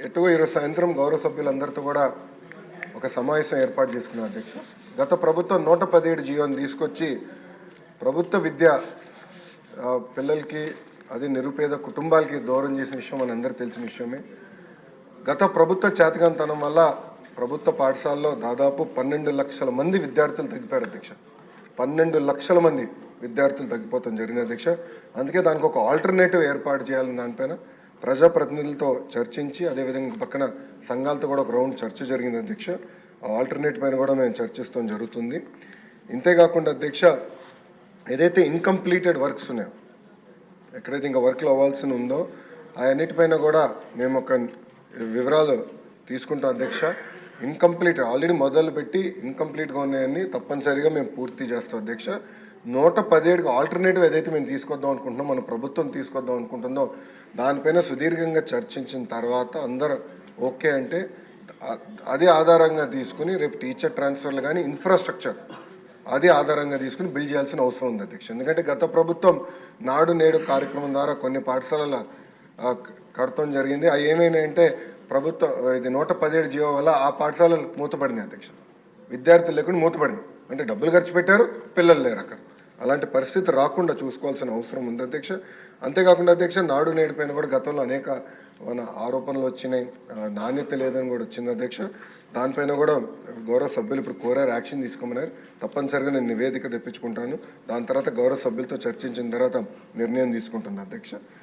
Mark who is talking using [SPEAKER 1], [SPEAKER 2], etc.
[SPEAKER 1] ఎటు ఈరోజు సాయంత్రం గౌరవ సభ్యులందరితో కూడా ఒక సమావేశం ఏర్పాటు చేసుకున్నారు అధ్యక్ష. గత ప్రభుత్వం 117 జీవోని తీసుకొచ్చి ప్రభుత్వ విద్య పిల్లలకి అది నిరుపేద కుటుంబాలకి దూరం చేసిన విషయం మనందరికీ తెలిసిన విషయమే. గత ప్రభుత్వ చేతకాంతనం వల్ల ప్రభుత్వ పాఠశాలలో దాదాపు 12 లక్షల మంది విద్యార్థులు తగ్గిపోయారు అధ్యక్ష. 12 లక్షల మంది విద్యార్థులు తగ్గిపోవడం జరిగింది అధ్యక్ష. అందుకే దానికి ఒక ఆల్టర్నేటివ్ ఏర్పాటు చేయాలని దానిపైన ప్రజాప్రతినిధులతో చర్చించి అదేవిధంగా పక్కన సంఘాలతో కూడా ఒక రౌండ్ చర్చ జరిగింది అధ్యక్ష. ఆ ఆల్టర్నేట్ పైన కూడా మేము చర్చిస్తాం జరుగుతుంది. ఇంతేకాకుండా అధ్యక్ష, ఏదైతే ఇన్కంప్లీటెడ్ వర్క్స్ ఉన్నాయో, ఎక్కడైతే ఇంకా వర్క్లు అవ్వాల్సి ఉందో అవన్నిటిపైన కూడా మేము ఒక వివరాలు తీసుకుంటాం అధ్యక్ష. ఇన్కంప్లీట్ ఆల్రెడీ మొదలుపెట్టి ఇన్కంప్లీట్గా ఉన్నాయని తప్పనిసరిగా మేము పూర్తి చేస్తాం అధ్యక్ష. 117కి ఆల్టర్నేటివ్ ఏదైతే మేము తీసుకొద్దాం అనుకుంటున్నాం, మన ప్రభుత్వం తీసుకొద్దాం అనుకుంటుందో దానిపైన సుదీర్ఘంగా చర్చించిన తర్వాత అందరూ ఓకే అంటే అదే ఆధారంగా తీసుకుని రేపు టీచర్ ట్రాన్స్ఫర్లు కానీ ఇన్ఫ్రాస్ట్రక్చర్ అదే ఆధారంగా తీసుకుని బిల్డ్ చేయాల్సిన అవసరం ఉంది అధ్యక్ష. ఎందుకంటే గత ప్రభుత్వం నాడు నేడు కార్యక్రమం ద్వారా కొన్ని పాఠశాలల కడతం జరిగింది. అవి ఏమైనాయంటే ప్రభుత్వం ఇది 117 జీవో వల్ల ఆ పాఠశాలలు మూతపడినాయి అధ్యక్ష. విద్యార్థులు లేకుండా మూతపడినాయి, అంటే డబ్బులు ఖర్చు పెట్టారు, పిల్లలు లేరు అక్కడ. అలాంటి పరిస్థితి రాకుండా చూసుకోవాల్సిన అవసరం ఉంది అధ్యక్ష. అంతేకాకుండా అధ్యక్ష, నాడు నేడు పైన కూడా గతంలో అనేక మన ఆరోపణలు వచ్చినాయి, నాణ్యత లేదని కూడా వచ్చింది అధ్యక్ష. దానిపైన కూడా గౌరవ సభ్యులు ఇప్పుడు కోరారు, యాక్షన్ తీసుకోమన్నారు. తప్పనిసరిగా నేను నివేదిక తెప్పించుకుంటాను. దాని తర్వాత గౌరవ సభ్యులతో చర్చించిన తర్వాత నిర్ణయం తీసుకుంటున్నాను అధ్యక్ష.